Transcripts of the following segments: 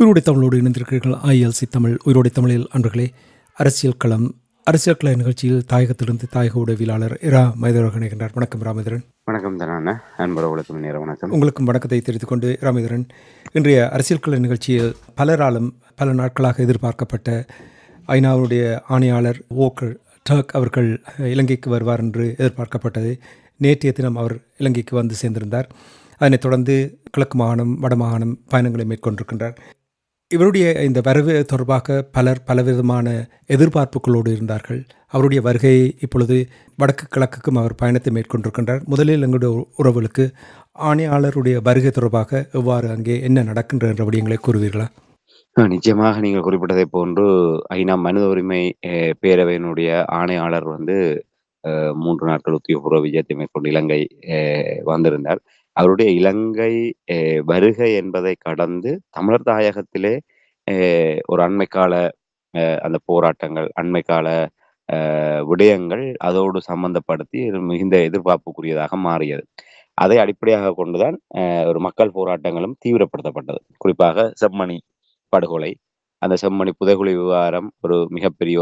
உயிரோடை தமிழோடு இணைந்திருக்கிறீர்கள். ஐஎல்சி தமிழ் உயிரோடை தமிழில் அன்பர்களே, அரசியல் கள நிகழ்ச்சியில் தாயகத்திலிருந்து தாயக உதவியாளர் இரா மைதரன் இணைகின்றார். வணக்கம் ராமேந்திரன். வணக்கம் தானே அன்பர்களுக்கும் நேர வணக்கம். உங்களுக்கும் வணக்கத்தை தெரிவித்துக் கொண்டு ராமேந்திரன், இன்றைய அரசியல் கள நிகழ்ச்சியில் பலராலும் பல நாட்களாக எதிர்பார்க்கப்பட்ட ஐநாவுடைய ஆணையாளர் வோக்கர் டர்க் அவர்கள் இலங்கைக்கு வருவார் என்று எதிர்பார்க்கப்பட்டது. நேற்றைய தினம் அவர் இலங்கைக்கு வந்து சேர்ந்திருந்தார். அதனைத் தொடர்ந்து கிழக்கு மாகாணம், வடமாகாணம் பயணங்களை மேற்கொண்டிருக்கின்றார். இவருடைய இந்த வரவு தொடர்பாக பலர் பலவிதமான எதிர்பார்ப்புகளோடு இருந்தார்கள். அவருடைய வருகையை இப்பொழுது வடக்கு கிழக்குக்கும் அவர் பயணத்தை மேற்கொண்டிருக்கின்றார். முதலில் எங்களுடைய உறவுகளுக்கு ஆணையாளருடைய வருகை தொடர்பாக எவ்வாறு அங்கே என்ன நடக்கின்ற என்ற விடயங்களை கூறுவீர்களா? நிச்சயமாக நீங்கள் குறிப்பிட்டதை போன்று ஐநா மனித உரிமை பேரவையினுடைய ஆணையாளர் 3 நாட்கள் உத்தியோகபூர்வ விஜயத்தை மேற்கொண்டு இலங்கை வந்திருந்தார். அவருடைய இலங்கை வருகை என்பதை கடந்து தமிழர் தாயகத்திலே ஒரு அண்மைக்கால அந்த போராட்டங்கள், அண்மைக்கால விடயங்கள் அதோடு சம்பந்தப்படுத்தி மிகுந்த எதிர்பார்ப்புக்குரியதாக மாறியது. அதை அடிப்படையாக கொண்டுதான் ஒரு மக்கள் போராட்டங்களும் தீவிரப்படுத்தப்பட்டது. குறிப்பாக செம்மணி படுகொலை, அந்த செம்மணி புதைகுழி விவகாரம் ஒரு மிகப்பெரிய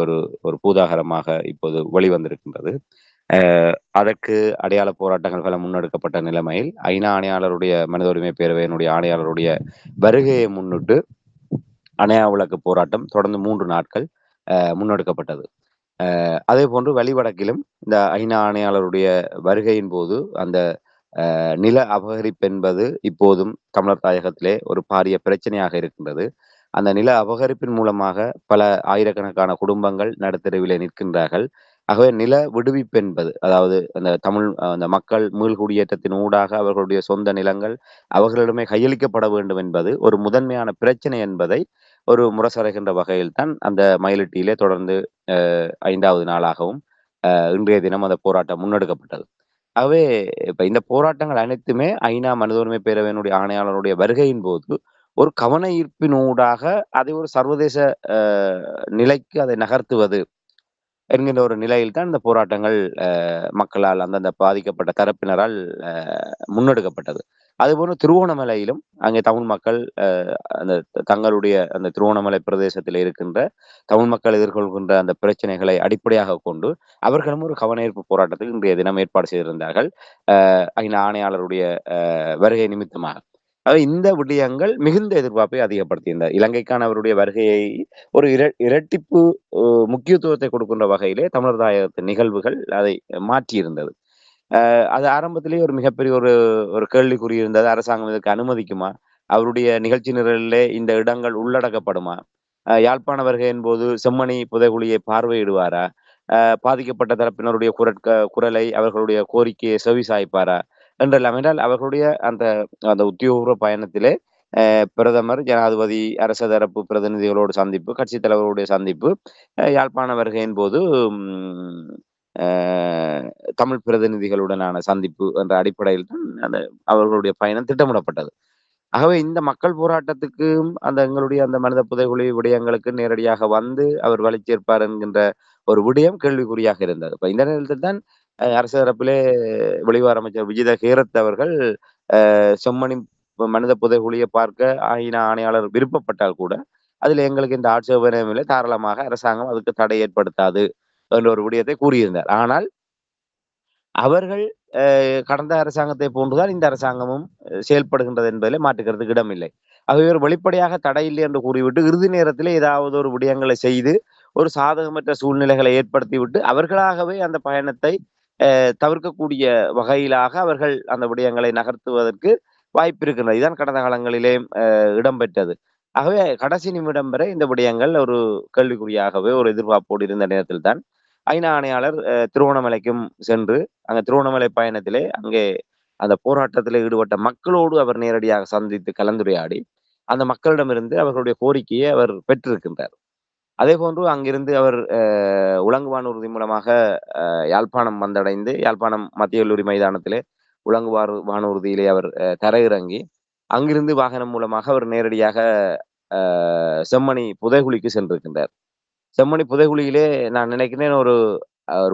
ஒரு பூதாகரமாக இப்போது வெளிவந்திருக்கின்றது. அதற்கு அடையாள போராட்டங்கள் பல முன்னெடுக்கப்பட்ட நிலைமையில் ஐநா ஆணையாளருடைய மனித உரிமை பேரவையினுடைய ஆணையாளருடைய வருகையை முன்னிட்டு அணையா விளக்கு போராட்டம் தொடர்ந்து 3 நாட்கள் முன்னெடுக்கப்பட்டது. அதே போன்று வழிவடக்கிலும் இந்த ஐநா ஆணையாளருடைய வருகையின் போது அந்த நில அபகரிப்பு என்பது இப்போதும் தமிழர் தாயகத்திலே ஒரு பாரிய பிரச்சனையாக இருக்கின்றது. அந்த நில அபகரிப்பின் மூலமாக பல ஆயிரக்கணக்கான குடும்பங்கள் நடுத்தெருவிலே நிற்கின்றார்கள். ஆகவே நில விடுவிப்பு என்பது, அதாவது அந்த மக்கள் மீள்குடியேற்றத்தின் ஊடாக அவர்களுடைய சொந்த நிலங்கள் அவர்களிடமே கையளிக்கப்பட வேண்டும் என்பது ஒரு முதன்மையான பிரச்சனை என்பதை ஒரு முரசறைகின்ற வகையில் தான் அந்த மயிலிட்டியிலே தொடர்ந்து 5வது நாளாகவும் இன்றைய தினம் அந்த போராட்டம் முன்னெடுக்கப்பட்டது. ஆகவே இப்ப இந்த போராட்டங்கள் அனைத்துமே ஐநா மனித உரிமை பேரவையினுடைய ஆணையாளருடைய வருகையின் போது ஒரு கவன ஈர்ப்பினூடாக அதை ஒரு சர்வதேச நிலைக்கு அதை நகர்த்துவது என்கின்ற ஒரு நிலையில் தான் இந்த போராட்டங்கள் மக்களால், அந்தந்த பாதிக்கப்பட்ட தரப்பினரால் முன்னெடுக்கப்பட்டது. அதுபோல திருவோணமலையிலும் அங்கே தமிழ் மக்கள் அந்த தங்களுடைய அந்த திருவோணமலை பிரதேசத்தில் இருக்கின்ற தமிழ் மக்கள் எதிர்கொள்கின்ற அந்த பிரச்சனைகளை அடிப்படையாக கொண்டு அவர்களும் ஒரு கவனஈர்ப்பு போராட்டத்துக்கு இன்றைய தினம் ஏற்பாடு செய்திருந்தார்கள், ஐநா ஆணையாளருடைய வருகை நிமித்தமாக. இந்த விடயங்கள் மிகுந்த எதிர்பார்ப்பை அதிகப்படுத்தியிருந்தார். இலங்கைக்கான அவருடைய வருகையை ஒரு இரட்டிப்பு முக்கியத்துவத்தை கொடுக்கின்ற வகையிலே தமிழர் தாயகத்தின் நிகழ்வுகள் அதை மாற்றியிருந்தது. அது ஆரம்பத்திலேயே ஒரு மிகப்பெரிய ஒரு கேள்விக்குறி இருந்தது. அரசாங்கம் இதற்கு அனுமதிக்குமா? அவருடைய நிகழ்ச்சி நிரலிலே இந்த இடங்கள் உள்ளடக்கப்படுமா? யாழ்ப்பாண வருகையின் போது செம்மணி புதைகுழியை பார்வையிடுவாரா? பாதிக்கப்பட்ட தரப்பினருடைய குரலை, அவர்களுடைய கோரிக்கையை செவிசாய்ப்பாரா என்றெல்லாம். என்றால் அவர்களுடைய அந்த அந்த உத்தியோகபூர்வ பயணத்திலே பிரதமர், ஜனாதிபதி, அரச தரப்பு பிரதிநிதிகளோடு சந்திப்பு, கட்சி தலைவர்களுடைய சந்திப்பு, யாழ்ப்பாண வருகையின் போது தமிழ் பிரதிநிதிகளுடனான சந்திப்பு என்ற அடிப்படையில் தான் அந்த அவர்களுடைய பயணம் திட்டமிடப்பட்டது. ஆகவே இந்த மக்கள் போராட்டத்துக்கும் எங்களுடைய அந்த மனித புதைகுழி விடயங்களுக்கு நேரடியாக வந்து அவர் வலிச்சேர்ப்பார் என்கின்ற ஒரு விடயம் கேள்விக்குறியாக இருந்தது. இப்ப இந்த நேரத்தில் தான் அரசு தரப்பிலே வெளிவார அமைச்சர் விஜித ஹேரத் அவர்கள் செம்மணி மனித புதைகுழியை பார்க்க ஐநா ஆணையாளர் விருப்பப்பட்டால் கூட அதில் எங்களுக்கு இந்த ஆட்சேபனையும் இல்லை, தாராளமாக அரசாங்கம் அதுக்கு தடை ஏற்படுத்தாது என்ற ஒரு விடயத்தை கூறியிருந்தார். ஆனால் அவர்கள் கடந்த அரசாங்கத்தை போன்றுதான் இந்த அரசாங்கமும் செயல்படுகின்றது என்பதிலே மாற்றுக்கிறதுக்கு இடமில்லை. ஆகவே ஒரு வெளிப்படையாக தடை இல்லை என்று கூறிவிட்டு இறுதி நேரத்திலே ஏதாவது ஒரு விடயங்களை செய்து ஒரு சாதகமற்ற சூழ்நிலைகளை ஏற்படுத்திவிட்டு அவர்களாகவே அந்த பயணத்தை தவிர்க்கக்கூடிய வகையிலாக அவர்கள் அந்த விடயங்களை நகர்த்துவதற்கு வாய்ப்பு இருக்கின்றது. இதுதான் கடந்த காலங்களிலே இடம்பெற்றது. ஆகவே கடைசி நிமிடம் வரை இந்த விடயங்கள் ஒரு கேள்விக்குறியாகவே ஒரு எதிர்பார்ப்போடு இருந்த நேரத்தில் தான் ஐநா ஆணையாளர் திருவோணமலைக்கும் சென்று அங்க திருவோணமலை பயணத்திலே அங்கே அந்த போராட்டத்தில் ஈடுபட்ட மக்களோடு அவர் நேரடியாக சந்தித்து கலந்துரையாடி அந்த மக்களிடமிருந்து அவர்களுடைய கோரிக்கையை அவர் பெற்றிருக்கின்றார். அதே போன்று அங்கிருந்து அவர் உலங்கு வானூர்தி மூலமாக யாழ்ப்பாணம் வந்தடைந்து யாழ்ப்பாணம் மத்திய கல்லூரி மைதானத்திலே உலங்கு வானூர்தியிலே அவர் தரையிறங்கி அங்கிருந்து வாகனம் மூலமாக அவர் நேரடியாக செம்மணி புதைகுழிக்கு சென்றிருக்கின்றார். செம்மணி புதைகுழியிலே நான் நினைக்கிறேன் ஒரு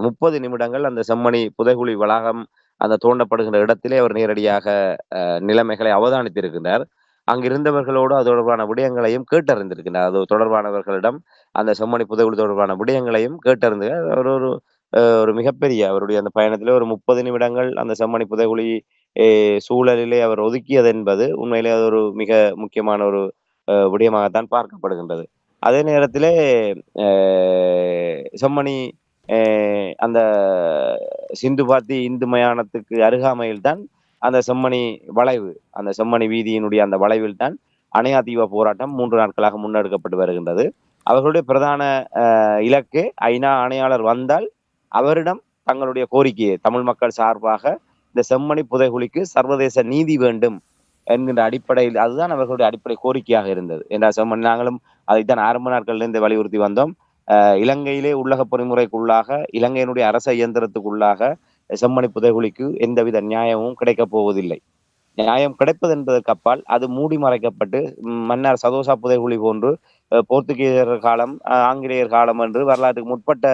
30 நிமிடங்கள் அந்த செம்மணி புதைகுழி வளாகம் அந்த தோண்டப்படுகின்ற இடத்திலே அவர் நேரடியாக நிலைமைகளை அவதானித்திருக்கின்றார். அங்கிருந்தவர்களோடு அது தொடர்பான விடயங்களையும் கேட்டறிந்திருக்கின்றார். அது தொடர்பானவர்களிடம் அந்த செம்மணி புதைகுழி தொடர்பான விடயங்களையும் கேட்டறிந்து அவர் ஒரு ஒரு மிகப்பெரிய அவருடைய அந்த பயணத்திலே ஒரு 30 நிமிடங்கள் அந்த செம்மணி புதைகுழி சூழலிலே அவர் ஒதுக்கியது என்பது உண்மையிலே அது ஒரு மிக முக்கியமான ஒரு விடயமாகத்தான் பார்க்கப்படுகின்றது. அதே நேரத்திலே அ செம்மணி அ அந்த சிந்து பாத்தி இந்து மயானத்துக்கு அருகாமையில் தான் அந்த செம்மணி வளைவு, அந்த செம்மணி வீதியினுடைய அந்த வளைவில் தான் அணையா தீப போராட்டம் 3 நாட்களாக முன்னெடுக்கப்பட்டு வருகின்றது. அவர்களுடைய பிரதான இலக்கு ஐநா ஆணையாளர் வந்தால் அவரிடம் தங்களுடைய கோரிக்கையை தமிழ் மக்கள் சார்பாக இந்த செம்மணி புதைகுழிக்கு சர்வதேச நீதி வேண்டும் என்கின்ற அடிப்படையில் அதுதான் அவர்களுடைய அடிப்படை கோரிக்கையாக இருந்தது. என்றால் செம்மணி நாங்களும் அதைத்தான் ஆரம்ப நாட்களிலிருந்து வலியுறுத்தி வந்தோம். இலங்கையிலே உள்ளக பொறிமுறைக்குள்ளாக இலங்கையினுடைய அரச இயந்திரத்துக்குள்ளாக செம்மணி புதைகுழிக்கு எந்தவித நியாயமும் கிடைக்கப் போவதில்லை. நியாயம் கிடைப்பது என்பதற்கு அப்பால் அது மூடி மறைக்கப்பட்டு மன்னர் சதோசா புதைகுழி போன்று போர்த்துகீயர் காலம் ஆங்கிலேயர் காலம் என்று வரலாற்றுக்கு முற்பட்ட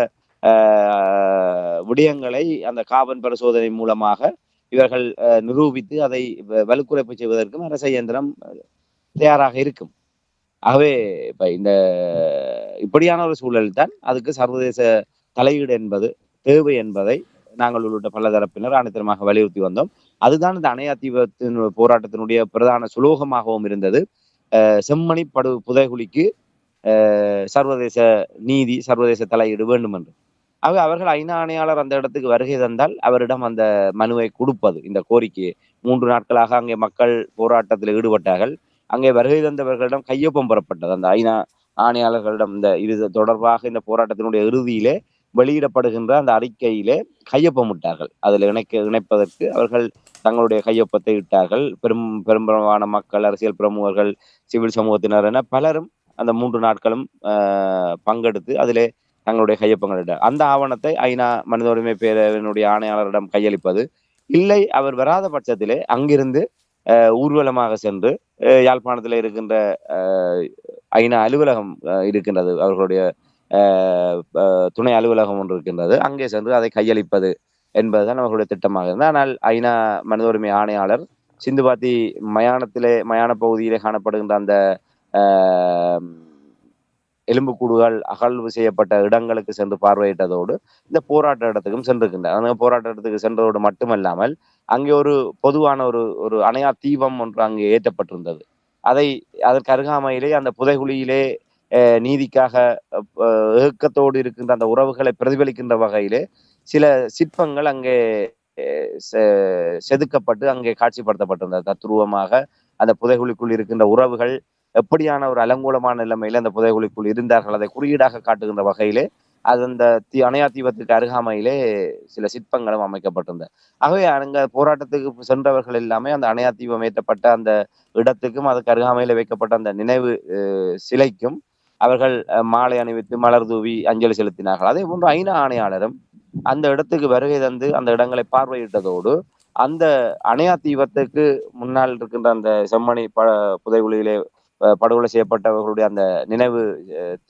விடயங்களை அந்த காபன் பரிசோதனை மூலமாக இவர்கள் நிரூபித்து அதை வலுக்குறைப்பு செய்வதற்கும் அரச இயந்திரம் தயாராக இருக்கும். ஆகவே இப்ப இந்த இப்படியான ஒரு சூழல் தான் அதுக்கு சர்வதேச தலையீடு என்பது தேவை என்பதை நாங்கள் உள்ளிட்ட பல தரப்பினர் ஆணித்தரமாக வலியுறுத்தி வந்தோம். அதுதான் இந்த அணையா தீபத்தின் போராட்டத்தினுடைய பிரதான சுலோகமாகவும் இருந்தது. செம்மணி புதைகுழிக்கு சர்வதேச நீதி, சர்வதேச தலையீடு வேண்டும் என்று. ஆகவே அவர்கள் ஐநா ஆணையாளர் அந்த இடத்துக்கு வருகை தந்தால் அவரிடம் அந்த மனுவை கொடுப்பது, இந்த கோரிக்கையை 3 நாட்களாக அங்கே மக்கள் போராட்டத்தில் ஈடுபட்டார்கள். அங்கே வருகை தந்தவர்களிடம் கையொப்பம் பெறப்பட்டது. அந்த ஐநா ஆணையாளர்களிடம் இந்த இது தொடர்பாக இந்த போராட்டத்தினுடைய இறுதியிலே வெளியிடப்படுகின்ற அந்த அறிக்கையிலே கையொப்பமிட்டார்கள். அதில் இணைப்பதற்கு அவர்கள் தங்களுடைய கையொப்பத்தை இட்டார்கள். பெரும்பாலான மக்கள், அரசியல் பிரமுகர்கள், சிவில் சமூகத்தினர் என பலரும் அந்த 3 நாட்களும் பங்கெடுத்து அதிலே தங்களுடைய கையொப்பங்கள் இட்டார். அந்த ஆவணத்தை ஐநா மனித உரிமை பேரவையினுடைய ஆணையாளரிடம் கையளிப்பது, இல்லை அவர் வராத பட்சத்திலே அங்கிருந்து ஊர்வலமாக சென்று யாழ்ப்பாணத்தில் இருக்கின்ற ஐநா அலுவலகம் இருக்கின்றது, அவர்களுடைய துணை அலுவலகம் ஒன்று இருக்கின்றது, அங்கே சென்று அதை கையளிப்பது என்பதுதான் அவர்களுடைய திட்டமாக இருந்தது. ஆனால் ஐநா மனித உரிமை ஆணையாளர் சிந்துபாத்தி மயான பகுதியிலே காணப்படுகின்ற அந்த எலும்புக்கூடுகள் அகழ்வு செய்யப்பட்ட இடங்களுக்கு சென்று பார்வையிட்டதோடு இந்த போராட்ட இடத்துக்கும் சென்றிருக்கின்றார். அந்த போராட்ட இடத்துக்கு சென்றதோடு மட்டுமல்லாமல் அங்கே ஒரு பொதுவான ஒரு அணையா தீபம் ஒன்று அங்கே ஏற்றப்பட்டிருந்தது. அதற்கு அருகாமையிலே அந்த புதைகுழியிலே நீதிக்காக ஏக்கத்தோடு இருக்கின்ற அந்த உறவுகளை பிரதிபலிக்கின்ற வகையிலே சில சிற்பங்கள் அங்கே செதுக்கப்பட்டு அங்கே காட்சிப்படுத்தப்பட்டிருந்தது. தத்ரூபமாக அந்த புதைகுழிக்குள் இருக்கின்ற உறவுகள் எப்படியான ஒரு அலங்கோலமான நிலைமையில அந்த புதைகுழிக்குள் இருந்தார்கள் அதை குறியீடாக காட்டுகின்ற வகையிலே அது அந்த அணையா தீபத்துக்கு அருகாமையிலே சில சிற்பங்களும் அமைக்கப்பட்டிருந்தது. ஆகவே அங்க போராட்டத்துக்கு சென்றவர்கள் எல்லாமே அந்த அணையா தீபம் ஏற்றப்பட்ட அந்த இடத்துக்கும் அதுக்கு அருகாமையில வைக்கப்பட்ட அந்த நினைவு சிலைக்கும் அவர்கள் மாலை அணிவித்து மலர் தூவி அஞ்சலி செலுத்தினார்கள். அதே போன்று ஐநா ஆணையாளரும் அந்த இடத்துக்கு வருகை தந்து அந்த இடங்களை பார்வையிட்டதோடு அந்த அணையா தீபத்துக்கு முன்னால் இருக்கின்ற அந்த செம்மணி புதைகுழியிலே படுகொலை செய்யப்பட்டவர்களுடைய அந்த நினைவு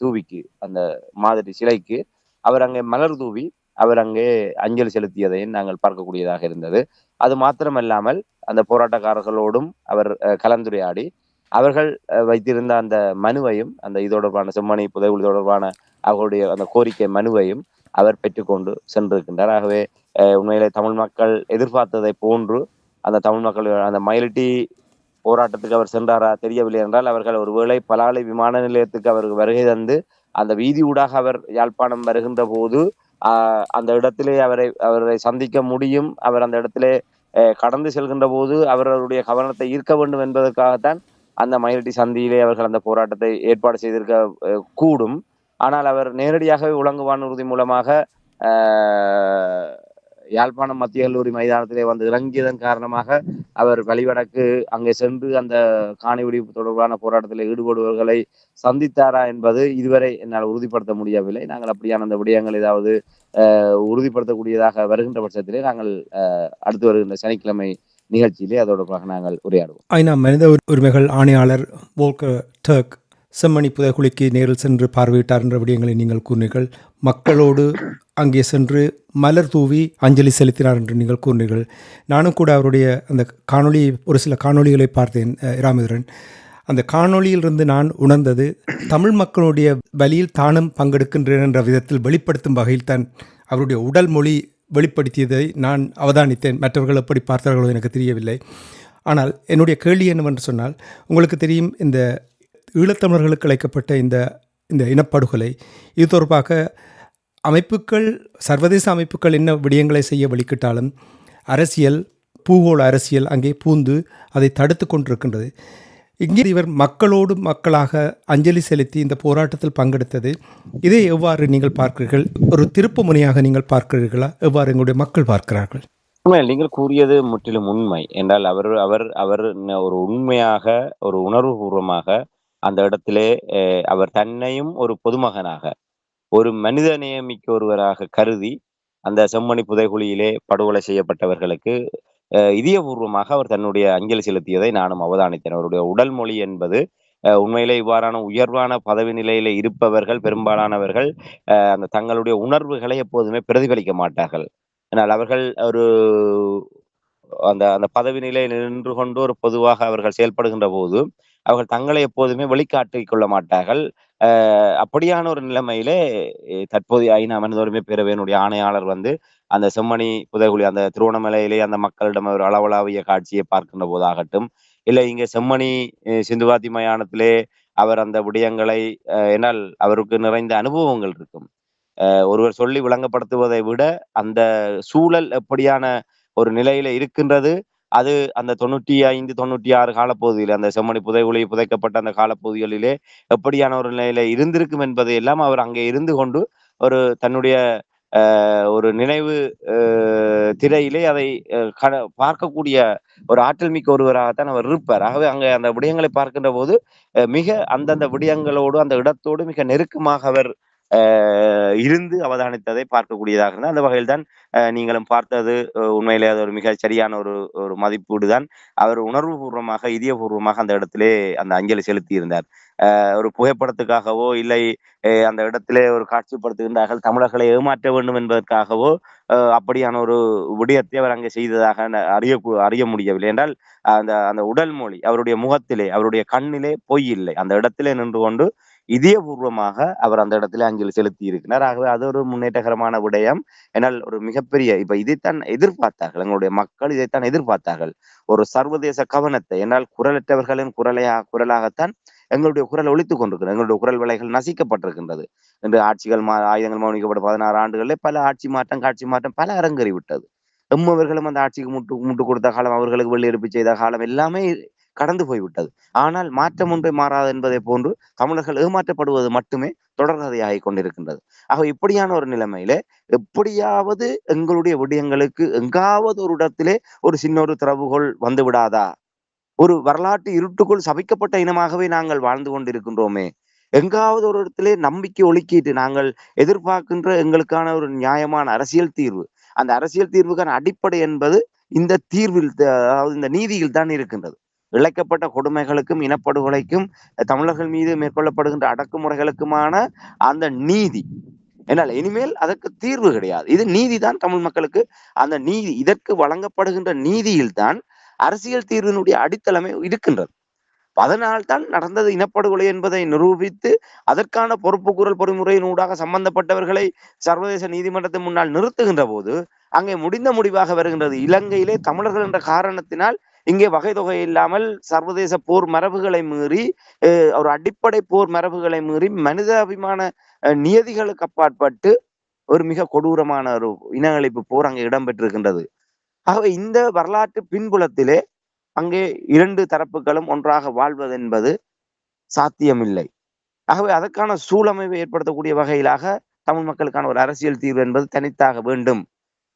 தூவிக்கு, அந்த மாதிரி சிலைக்கு அவர் அங்கே மலர் தூவி அவர் அங்கே அஞ்சலி செலுத்தியதையும் நாங்கள் பார்க்கக்கூடியதாக இருந்தது. அது மாத்திரமல்லாமல் அந்த போராட்டக்காரர்களோடும் அவர் கலந்துரையாடி அவர்கள் வைத்திருந்த அந்த மனுவையும், அந்த இது தொடர்பான செம்மணி புதைகுழி தொடர்பான அவர்களுடைய அந்த கோரிக்கை மனுவையும் அவர் பெற்றுக்கொண்டு சென்றிருக்கின்றார். ஆகவே உண்மையிலே தமிழ் மக்கள் எதிர்பார்த்ததை போன்று அந்த தமிழ் மக்கள் அந்த மயிலிட்டி போராட்டத்துக்கு அவர் சென்றாரா தெரியவில்லை என்றால் அவர்கள் ஒருவேளை பலாலி விமான நிலையத்துக்கு அவர் வருகை தந்து அந்த வீதி ஊடாக அவர் யாழ்ப்பாணம் வருகின்ற போது அந்த இடத்திலே அவரை சந்திக்க முடியும், அவர் அந்த இடத்திலே கடந்து செல்கின்ற போது அவர்களுடைய கவனத்தை ஈர்க்க வேண்டும் என்பதற்காகத்தான் அந்த மயிலிட்டி சந்தியிலே அவர்கள் அந்த போராட்டத்தை ஏற்பாடு செய்திருக்க கூடும். ஆனால் அவர் நேரடியாகவே உலங்குவான் உறுதி மூலமாக யாழ்ப்பாணம் மத்திய கல்லூரி மைதானத்திலே வந்து இறங்கியதன் காரணமாக அவர் வழிவடக்கு அங்கே சென்று அந்த காணி வெடிப்பு தொடர்பான போராட்டத்தில் ஈடுபடுபவர்களை சந்தித்தாரா என்பது இதுவரை என்னால் உறுதிப்படுத்த முடியவில்லை. நாங்கள் அப்படியான அந்த விடயங்கள் ஏதாவது உறுதிப்படுத்தக்கூடியதாக வருகின்ற பட்சத்திலே நாங்கள் அடுத்து வருகின்ற சனிக்கிழமை நிகழ்ச்சியிலே அதோடமாக நாங்கள் உரையாடுவோம். ஐநா மனித உரிமைகள் ஆணையாளர் வோல்கர் டர்க் செம்மணி புதைகுழிக்கு நேரில் சென்று பார்வையிட்டார் என்ற விடயங்களை நீங்கள் கூறினீர்கள். மக்களோடு அங்கே சென்று மலர் தூவி அஞ்சலி செலுத்தினார் என்று நீங்கள் கூறினீர்கள். நானும் கூட அவருடைய அந்த காணொளி, ஒரு சில காணொளிகளை பார்த்தேன் ராமேந்திரன். அந்த காணொளியிலிருந்து நான் உணர்ந்தது, தமிழ் மக்களுடைய வழியில் தானும் பங்கெடுக்கின்றேன் என்ற விதத்தில் வெளிப்படுத்தும் வகையில் தான் அவருடைய உடல் மொழி வெளிப்படுத்தியதை நான் அவதானித்தேன். மற்றவர்கள் எப்படி பார்த்தார்களோ எனக்கு தெரியவில்லை. ஆனால் என்னுடைய கேள்வி என்னவென்று சொன்னால், உங்களுக்கு தெரியும், இந்த ஈழத்தமிழர்களுக்கு அழைக்கப்பட்ட இந்த இனப்படுகொலை இது தொடர்பாக அமைப்புகள், சர்வதேச அமைப்புகள் என்ன விடயங்களை செய்ய வழிக்கிட்டாலும் அரசியல், பூகோள அரசியல் அங்கே பூந்து அதை தடுத்து கொண்டிருக்கின்றது. இங்கே இவர் மக்களோடு மக்களாக அஞ்சலி செலுத்தி இந்த போராட்டத்தில் பங்கெடுத்தது, இதை எவ்வாறு நீங்கள் பார்க்கிறீர்கள்? ஒரு திருப்பு முனையாக நீங்கள் பார்க்கிறீர்களா? எவ்வாறு எங்களுடைய மக்கள் பார்க்கிறார்கள்? நீங்கள் கூறியது முற்றிலும் உண்மை என்றால் அவர் அவர் அவர் ஒரு உண்மையாக, ஒரு உணர்வுபூர்வமாக அந்த இடத்திலே அவர் தன்னையும் ஒரு பொதுமகனாக, ஒரு மனித நேயமிக்க ஒருவராக கருதி அந்த செம்மணி புதைகுழியிலே படுகொலை செய்யப்பட்டவர்களுக்கு இதயபூர்வமாக அவர் தன்னுடைய அஞ்சலி செலுத்தியதை நானும் அவதானித்தேன். அவருடைய உடல் மொழி என்பது உண்மையிலே இவ்வாறான உயர்வான பதவி நிலையில இருப்பவர்கள் பெரும்பாலானவர்கள் அந்த தங்களுடைய உணர்வுகளை எப்போதுமே பிரதிபலிக்க மாட்டார்கள். ஆனால் அவர்கள் ஒரு அந்த அந்த பதவி நிலையில் நின்று கொண்டு ஒரு பொதுவாக அவர்கள் செயல்படுகின்ற போது அவர்கள் தங்களை எப்போதுமே வெளிக்காட்டிக் கொள்ள மாட்டார்கள். அப்படியான ஒரு நிலைமையிலே தற்போதைய ஐநா மனித உரிமை பேரவையினுடைய ஆணையாளர் வந்து அந்த செம்மணி புதைகுழி, அந்த திருவண்ணாமலையிலே அந்த மக்களிடம் ஒரு அளவளாவிய காட்சியை பார்க்கின்ற போதாகட்டும், இல்லை இங்க செம்மணி சிந்துவாத்தி மயானத்திலே அவர் அந்த விடயங்களை என்னால் அவருக்கு நிறைந்த அனுபவங்கள் இருக்கும். ஒருவர் சொல்லி விளங்கப்படுத்துவதை விட அந்த சூழல் எப்படியான ஒரு நிலையில இருக்கின்றது, அது அந்த 95, 96 காலப்பகுதியில அந்த செம்மணி புதைகுழி புதைக்கப்பட்ட அந்த காலப்பகுதிகளிலே எப்படியான ஒரு நிலையில இருந்திருக்கும் என்பதை எல்லாம் அவர் அங்கே இருந்து கொண்டு ஒரு தன்னுடைய ஒரு நினைவு திரையிலே அதை பார்க்கக்கூடிய ஒரு ஆற்றல் மிக்க ஒருவராகத்தான் அவர் இருப்பார். ஆகவே அங்கே அந்த விடயங்களை பார்க்கின்ற போது மிக அந்தந்த விடயங்களோடு அந்த இடத்தோடு மிக நெருக்கமாக அவர் இருந்து அவதானித்ததை பார்க்கக்கூடியதாக இருந்தால், அந்த வகையில் தான் நீங்களும் பார்த்தது உண்மையிலே அது ஒரு மிக சரியான ஒரு ஒரு மதிப்பீடு தான். அவர் உணர்வுபூர்வமாக, இதயபூர்வமாக அந்த இடத்திலே அந்த அஞ்சலி செலுத்தி இருந்தார். ஒரு புகைப்படத்துக்காகவோ, இல்லை அந்த இடத்திலே ஒரு காட்சிப்படுத்துகின்றார்கள் தமிழர்களை ஏமாற்ற வேண்டும் என்பதற்காகவோ அப்படியான ஒரு விடயத்தை அவர் அங்கே செய்ததாக அறிய முடியவில்லை. என்றால் அந்த அந்த உடல் மொழி, அவருடைய முகத்திலே, அவருடைய கண்ணிலே பொய் இல்லை. அந்த இடத்திலே நின்று கொண்டு இதயபூர்வமாக அவர் அந்த இடத்துல அஞ்சலி செலுத்தி இருக்கிறார். ஆகவே அது ஒரு முன்னேற்றகரமான விடயம். என்னால் ஒரு மிகப்பெரிய இப்ப இதைத்தான் எதிர்பார்த்தார்கள், எங்களுடைய மக்கள் இதைத்தான் எதிர்பார்த்தார்கள். ஒரு சர்வதேச கவனத்தை, என்னால் குரலற்றவர்களின் குரலாகத்தான் எங்களுடைய குரல் ஒலித்துக் கொண்டிருக்கிறது. எங்களுடைய குரல் விலைகள் நசிக்கப்பட்டிருக்கின்றது. இன்று ஆட்சிகள் ஆயுதங்கள் மௌனிக்கப்பட்ட 16 ஆண்டுகளிலே பல ஆட்சி மாற்றம், காட்சி மாற்றம் பல அரங்கேறி விட்டது. எம்மவர்களும் அந்த ஆட்சிக்கு முட்டு கொடுத்த காலம், அவர்களுக்கு வெள்ளியெடுப்பு செய்த காலம் எல்லாமே கடந்து போய்விட்டது. ஆனால் மாற்றம் ஒன்றை மாறாது என்பதை போன்று தமிழர்கள் ஏமாற்றப்படுவது மட்டுமே தொடர்கதையாகிக் கொண்டிருக்கின்றது. ஆக இப்படியான ஒரு நிலைமையில எப்படியாவது எங்களுடைய விடயங்களுக்கு எங்காவது ஒரு இடத்திலே ஒரு சின்ன ஒரு திறவுகோல் வந்து விடாதா? ஒரு வரலாற்று இருட்டுக்குள் சபிக்கப்பட்ட இனமாகவே நாங்கள் வாழ்ந்து கொண்டிருக்கின்றோமே. எங்காவது ஒரு இடத்திலே நம்பிக்கை ஒழுக்கிட்டு நாங்கள் எதிர்பார்க்கின்ற எங்களுக்கான ஒரு நியாயமான அரசியல் தீர்வு, அந்த அரசியல் தீர்வுக்கான அடிப்படை என்பது இந்த தீர்வில், அதாவது இந்த நீதியில் தான் இருக்கின்றது. இழைக்கப்பட்ட கொடுமைகளுக்கும் இனப்படுகொலைக்கும் தமிழர்கள் மீது மேற்கொள்ளப்படுகின்ற அடக்குமுறைகளுக்குமான அந்த நீதி, என்னால் இனிமேல் அதற்கு தீர்வு கிடையாது. இது நீதிதான் தமிழ் மக்களுக்கு. அந்த நீதி, இதற்கு வழங்கப்படுகின்ற நீதியில் தான் அரசியல் தீர்வினுடைய அடித்தளமே இருக்கின்றது. அதனால்தான் நடந்தது இனப்படுகொலை என்பதை நிரூபித்து அதற்கான பொறுப்பு கூறல் பொறிமுறையினூடாக சம்பந்தப்பட்டவர்களை சர்வதேச நீதிமன்றத்தின் முன்னால் நிறுத்துகின்ற போது அங்கே முடிந்த முடிவாக வருகின்றது. இலங்கையிலே தமிழர்கள் என்ற காரணத்தினால் இங்கே வகை தொகை இல்லாமல் சர்வதேச போர் மரபுகளை மீறி, ஒரு அடிப்படை போர் மரபுகளை மீறி, மனிதாபிமான நியதிகளுக்கு அப்பாற்பட்டு ஒரு மிக கொடூரமான ஒரு இன அழிப்பு போர் அங்கே இடம்பெற்றிருக்கின்றது. ஆகவே இந்த வரலாற்று பின்புலத்திலே அங்கே 2 தரப்புகளும் ஒன்றாக வாழ்வது என்பது சாத்தியமில்லை. ஆகவே அதற்கான சூழமைவை ஏற்படுத்தக்கூடிய வகையிலாக தமிழ் மக்களுக்கான ஒரு அரசியல் தீர்வு என்பது தனித்தாக வேண்டும்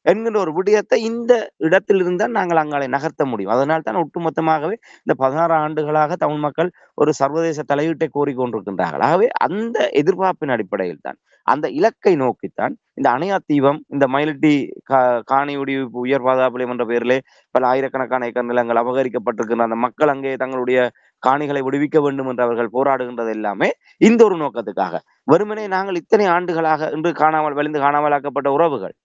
என்கின்ற ஒரு விடயத்தை இந்த இடத்தில் இருந்தால் நாங்கள் அங்காலே நகர்த்த முடியும். அதனால் தான் ஒட்டுமொத்தமாகவே இந்த 16 ஆண்டுகளாக தமிழ் மக்கள் ஒரு சர்வதேச தலையீட்டை கோரிக்கொண்டிருக்கின்றார்கள். ஆகவே அந்த எதிர்பார்ப்பின் அடிப்படையில் தான், அந்த இலக்கை நோக்கித்தான் இந்த அணையா தீபம், இந்த மயிலட்டி காணி உயர் பாதுகாப்பு என்ற பெயரிலே பல ஆயிரக்கணக்கான ஏக்கர் நிலங்கள் அபகரிக்கப்பட்டிருக்கின்ற அந்த மக்கள் அங்கே தங்களுடைய காணிகளை விடுவிக்க வேண்டும் என்று அவர்கள் போராடுகின்றது எல்லாமே இந்த ஒரு நோக்கத்துக்காக. வெறுமனே நாங்கள் இத்தனை ஆண்டுகளாக இன்று காணாமல் வலிந்து காணாமலாக்கப்பட்ட உறவுகள்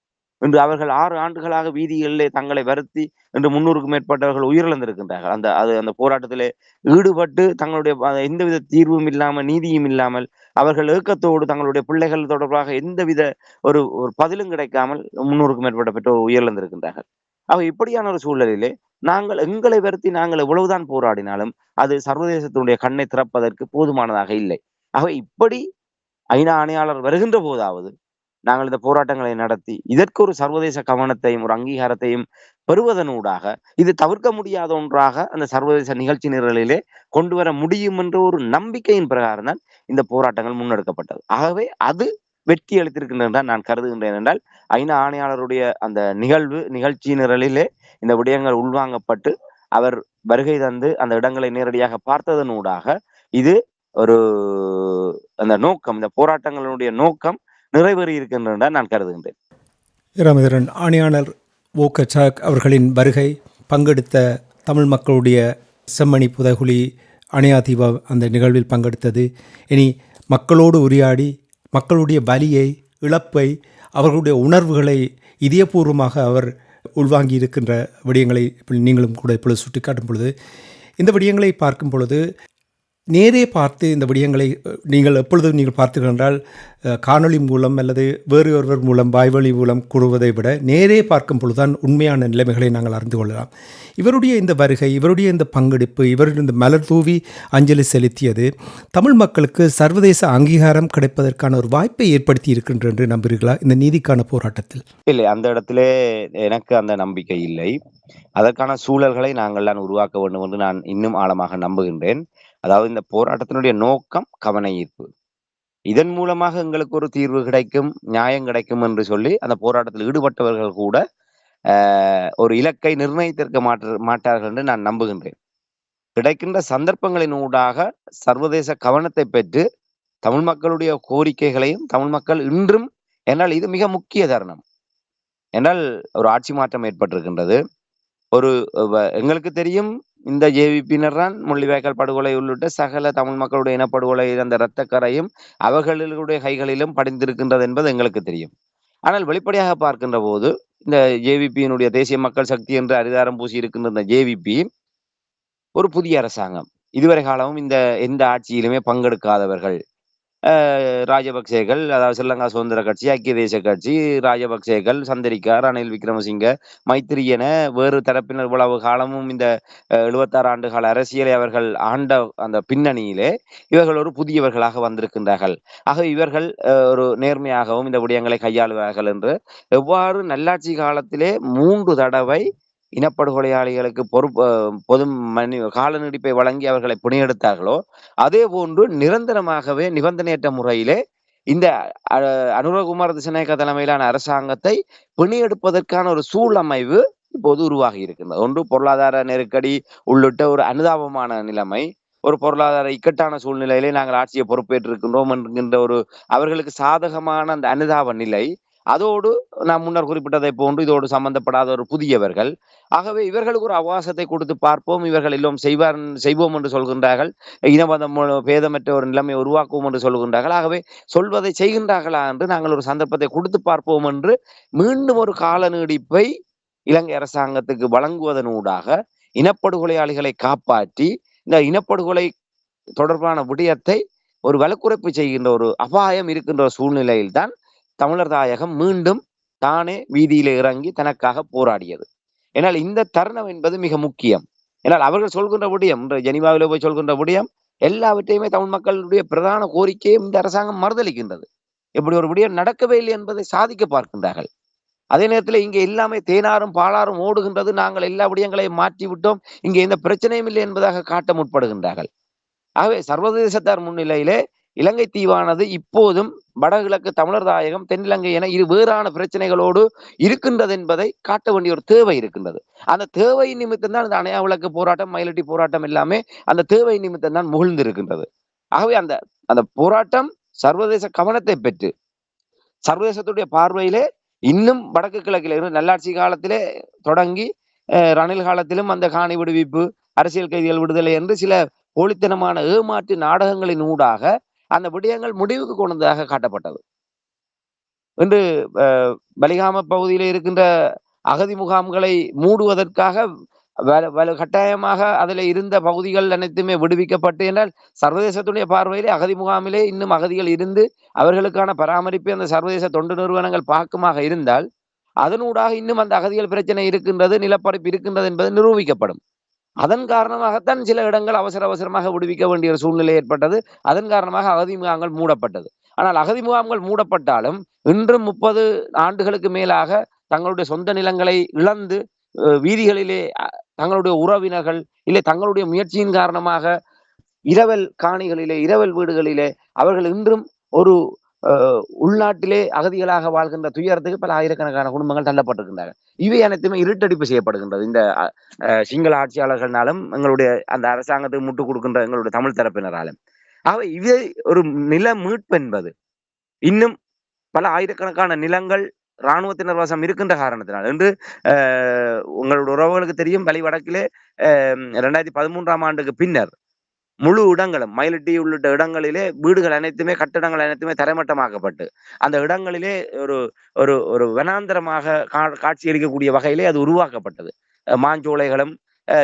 இன்று அவர்கள் 6 ஆண்டுகளாக வீதிகளிலே தங்களை வருத்தி இன்று 300க்கும் மேற்பட்டவர்கள் உயிரிழந்திருக்கின்றார்கள். அந்த போராட்டத்திலே ஈடுபட்டு தங்களுடைய எந்தவித தீர்வும் இல்லாமல், நீதியும் இல்லாமல், அவர்கள் ஏக்கத்தோடு தங்களுடைய பிள்ளைகள் தொடர்பாக எந்தவித ஒரு ஒரு பதிலும் கிடைக்காமல் 300க்கும் மேற்பட்ட பெற்றோர் உயிரிழந்திருக்கின்றார்கள். இப்படியான ஒரு சூழலிலே நாங்கள் எங்களை வருத்தி நாங்கள் எவ்வளவுதான் போராடினாலும் அது சர்வதேசத்தினுடைய கண்ணை திறப்பதற்கு போதுமானதாக இல்லை. இப்படி ஐநா ஆணையாளர் வருகின்ற போதாவது நாங்கள் இந்த போராட்டங்களை நடத்தி இதற்கு ஒரு சர்வதேச கவனத்தையும் ஒரு அங்கீகாரத்தையும் பெறுவதனூடாக இது தவிர்க்க முடியாத ஒன்றாக அந்த சர்வதேச நிகழ்ச்சி நிரலிலே கொண்டு வர முடியும் என்ற ஒரு நம்பிக்கையின் பிரகாரம் தான் இந்த போராட்டங்கள் முன்னெடுக்கப்பட்டது. அது வெற்றி அளித்திருக்கின்றது தான் நான் கருதுகின்றேன். என்றால் ஐநா ஆணையாளருடைய அந்த நிகழ்ச்சி நிரலிலே இந்த விடயங்கள் உள்வாங்கப்பட்டு அவர் வருகை தந்து அந்த இடங்களை நேரடியாக பார்த்ததனூடாக இது ஒரு அந்த நோக்கம், இந்த போராட்டங்களுடைய நோக்கம் நிறைவேறி இருக்கின்றன நான் கருதுகின்றேன். ராமேந்திரன், ஆணையாளர் வோக்கர் டர்க் அவர்களின் வருகை, பங்கெடுத்த தமிழ் மக்களுடைய செம்மணி புதைகுழி அணையாதீப அந்த நிகழ்வில் பங்கெடுத்தது, இனி மக்களோடு உரையாடி மக்களுடைய வலியை, இழப்பை, அவர்களுடைய உணர்வுகளை இதயபூர்வமாக அவர் உள்வாங்கி இருக்கின்ற விடயங்களை நீங்களும் கூட இப்பொழுது சுட்டிக்காட்டும் பொழுது, இந்த விடயங்களை பார்க்கும் பொழுது நேரே பார்த்து இந்த விடயங்களை நீங்கள் எப்பொழுதும் நீங்கள் பார்த்தீர்கள் என்றால் காணொளி மூலம் அல்லது வேறு ஒருவர் மூலம் வாய்வழி மூலம் கூறுவதை விட நேரே பார்க்கும் பொழுதுதான் உண்மையான நிலைமைகளை நாங்கள் அறிந்து கொள்ளலாம். இவருடைய இந்த வருகை, இவருடைய இந்த பங்கெடுப்பு, இவருடைய இந்த மலர் தூவி அஞ்சலி செலுத்தியது தமிழ் மக்களுக்கு சர்வதேச அங்கீகாரம் கிடைப்பதற்கான ஒரு வாய்ப்பை ஏற்படுத்தி இருக்கின்ற என்று நம்புகிறீர்களா இந்த நீதிக்கான போராட்டத்தில்? இல்லை, அந்த இடத்திலே எனக்கு அந்த நம்பிக்கை இல்லை. அதற்கான சூழல்களை நாங்கள் தான் உருவாக்க வேண்டும் என்று நான் இன்னும் ஆழமாக நம்புகின்றேன். அதாவது இந்த போராட்டத்தினுடைய நோக்கம் கவன ஈர்ப்பு. இதன் மூலமாக எங்களுக்கு ஒரு தீர்வு கிடைக்கும், நியாயம் கிடைக்கும் என்று சொல்லி அந்த போராட்டத்தில் ஈடுபட்டவர்கள் கூட ஒரு இலக்கை நிர்ணயித்திருக்க மாட்டார்கள் என்று நான் நம்புகின்றேன். கிடைக்கின்ற சந்தர்ப்பங்களின் ஊடாக சர்வதேச கவனத்தை பெற்று தமிழ் மக்களுடைய கோரிக்கைகளையும் தமிழ் மக்கள் இன்றும், என்றால் இது மிக முக்கிய தருணம். என்றால் ஒரு ஆட்சி மாற்றம் ஏற்பட்டிருக்கின்றது. எங்களுக்கு தெரியும், இந்த ஜேவிபியினர் தான் முள்ளிவாய்க்கால் படுகொலை உள்ளிட்ட சகல தமிழ் மக்களுடைய இனப்படுகொலை அந்த இரத்தக்கரையும் அவர்களுடைய கைகளிலும் படிந்திருக்கின்றது என்பது எங்களுக்கு தெரியும். ஆனால் வெளிப்படையாக பார்க்கின்ற போது இந்த ஜேவிபியினுடைய தேசிய மக்கள் சக்தி என்று அதிகாரம் பூசி இருக்கின்ற இந்த ஜேவிபி ஒரு புதிய அரசாங்கம். இதுவரை காலமும் எந்த ஆட்சியிலுமே பங்கெடுக்காதவர்கள். ராஜபக்சேகள், அதாவது ஸ்ரீலங்கா சுதந்திர கட்சி, ஐக்கிய தேச கட்சி, ராஜபக்சேகள், சந்திரிகா, ரணில் விக்ரமசிங்க, மைத்திரி என வேறு தரப்பினர் இவ்வளவு காலமும் இந்த 76 ஆண்டு கால அரசியலை அவர்கள் ஆண்ட அந்த பின்னணியிலே இவர்கள் ஒரு புதியவர்களாக வந்திருக்கின்றார்கள். இவர்கள் ஒரு நேர்மையாகவும் இந்த விடயங்களை கையாளுவார்கள் என்று எவ்வாறு நல்லாட்சி காலத்திலே 3 தடவை இனப்படுகொலையாளிகளுக்கு பொது கால நீடிப்பை வழங்கி அவர்களை பிணையெடுத்தார்களோ அதே போன்று நிரந்தரமாகவே நிபந்தனையற்ற முறையிலே இந்த அனுரகுமார திசாநாயக்க தலைமையிலான அரசாங்கத்தை பிணையெடுப்பதற்கான ஒரு சூழமைவு இப்போது உருவாகி இருக்கின்றது. ஒன்று பொருளாதார நெருக்கடி உள்ளிட்ட ஒரு அனுதாபமான நிலைமை, ஒரு பொருளாதார இக்கட்டான சூழ்நிலையிலே நாங்கள் ஆட்சியை பொறுப்பேற்றிருக்கின்றோம் என்கின்ற ஒரு அவர்களுக்கு சாதகமான அந்த அனுதாப நிலை, அதோடு நான் முன்னர் குறிப்பிட்டதை போன்று இதோடு சம்பந்தப்படாத ஒரு புதியவர்கள். இவர்களுக்கு ஒரு அவகாசத்தை கொடுத்து பார்ப்போம், இவர்கள் எல்லாம் செய்வோம் என்று சொல்கின்றார்கள், இனமதம் பேதமற்ற ஒரு நிலைமையை உருவாக்குவோம் என்று சொல்கின்றார்கள். சொல்வதை செய்கின்றார்களா என்று நாங்கள் ஒரு சந்தர்ப்பத்தை கொடுத்து பார்ப்போம் என்று மீண்டும் ஒரு கால நீடிப்பை இலங்கை அரசாங்கத்துக்கு வழங்குவதனூடாக இனப்படுகொலையாளிகளை காப்பாற்றி இந்த இனப்படுகொலை தொடர்பான விடயத்தை ஒரு வலுக்குறைப்பு செய்கின்ற ஒரு அபாயம் இருக்கின்ற சூழ்நிலையில்தான் தமிழர் தாயகம் மீண்டும் தானே வீதியில இறங்கி தனக்காக போராடியது. ஏனால் இந்த தருணம் என்பது மிக முக்கியம். ஏனால் அவர்கள் சொல்கின்ற விடயம், ஜெனீவாவில போய் சொல்கின்ற விடயம் எல்லாவற்றையுமே தமிழ் மக்களுடைய பிரதான கோரிக்கையை இந்த அரசாங்கம் மறுதளிக்கின்றது. இப்படி ஒரு விடயம் நடக்கவே இல்லை என்பதை சாதிக்க பார்க்கின்றார்கள். அதே நேரத்தில் இங்கே எல்லாமே தேனாரும் பாலாரும் ஓடுகின்றது, நாங்கள் எல்லா விடயங்களையும் மாற்றி விட்டோம், இங்கே எந்த பிரச்சனையும் இல்லை என்பதாக காட்ட முற்படுகின்றார்கள். சர்வதேசத்தார் முன்னிலையிலே இலங்கை தீவானது இப்போதும் வடகிழக்கு தமிழர் தாயகம், தென்னிலங்கை என இரு வேறான பிரச்சனைகளோடு இருக்கின்றது என்பதை காட்ட வேண்டிய ஒரு தேவை இருக்கின்றது. அந்த தேவை நிமித்தம் தான் இந்த அணையா விளக்கு போராட்டம், மயிலட்டி போராட்டம் எல்லாமே அந்த தேவை நிமித்தம் தான் முகிழ்ந்து இருக்கின்றது. அந்த போராட்டம் சர்வதேச கவனத்தை பெற்று சர்வதேசத்துடைய பார்வையிலே இன்னும் வடக்கு கிழக்கில் நல்லாட்சி காலத்திலே தொடங்கி ரணில் காலத்திலும் அந்த காணி விடுவிப்பு, அரசியல் கைதிகள் விடுதலை என்று சில போலித்தனமான ஏமாற்று நாடகங்களின் ஊடாக அந்த விடயங்கள் முடிவுக்கு கொண்டதாக காட்டப்பட்டது. இன்று பலிகாம பகுதியில் இருக்கின்ற அகதி முகாம்களை மூடுவதற்காக கட்டாயமாக அதில் இருந்த பகுதிகள் அனைத்துமே விடுவிக்கப்பட்டு, என்றால் சர்வதேசத்துடைய பார்வையிலே அகதி முகாமிலே இன்னும் அகதிகள் இருந்து அவர்களுக்கான பராமரிப்பை அந்த சர்வதேச தொண்டு நிறுவனங்கள் பார்க்குமாக இருந்தால் அதனூடாக இன்னும் அந்த அகதிகள் பிரச்சனை இருக்கின்றது, நிலப்பரப்பு இருக்கின்றது என்பது நிரூபிக்கப்படும். அதன் காரணமாகத்தான் சில இடங்கள் அவசர அவசரமாக விடுவிக்க வேண்டிய ஒரு சூழ்நிலை ஏற்பட்டது. அதன் காரணமாக அகதி முகாம்கள் மூடப்பட்டது. ஆனால் அகதி முகாம்கள் மூடப்பட்டாலும் இன்றும் 30 ஆண்டுகளுக்கு மேலாக தங்களுடைய சொந்த நிலங்களை இழந்து வீதிகளிலே தங்களுடைய உறவினர்கள் இல்லை தங்களுடைய முயற்சியின் காரணமாக இரவல் காணிகளிலே, இரவல் வீடுகளிலே அவர்கள் இன்றும் ஒரு உள்நாட்டிலே அகதிகளாக வாழ்கின்ற துயரத்துக்கு பல ஆயிரக்கணக்கான குடும்பங்கள் தள்ளப்பட்டிருக்கின்றனர். இவை அனைத்துமே இருட்டடிப்பு செய்யப்படுகின்றது இந்த சிங்கள ஆட்சியாளர்களாலும் எங்களுடைய அந்த அரசாங்கத்துக்கு முட்டுக் கொடுக்கின்ற எங்களுடைய தமிழ் தரப்பினராலும். ஆக இவை ஒரு நில மீட்பு என்பது இன்னும் பல ஆயிரக்கணக்கான நிலங்கள் இராணுவத்தினர் வசம் இருக்கின்ற காரணத்தினால் இன்று உங்களுடைய உறவுகளுக்கு தெரியும், வலி வடக்கிலே 2013ஆம் ஆண்டுக்கு பின்னர் முழு இடங்களும் மயிலட்டி உள்ளிட்ட இடங்களிலே வீடுகள் அனைத்துமே கட்டடங்கள் அனைத்துமே தரைமட்டமாக்கப்பட்டு அந்த இடங்களிலே ஒரு ஒரு ஒரு வனாந்தரமாக காட்சியளிக்கக்கூடிய வகையிலே அது உருவாக்கப்பட்டது. மாஞ்சோலைகளும்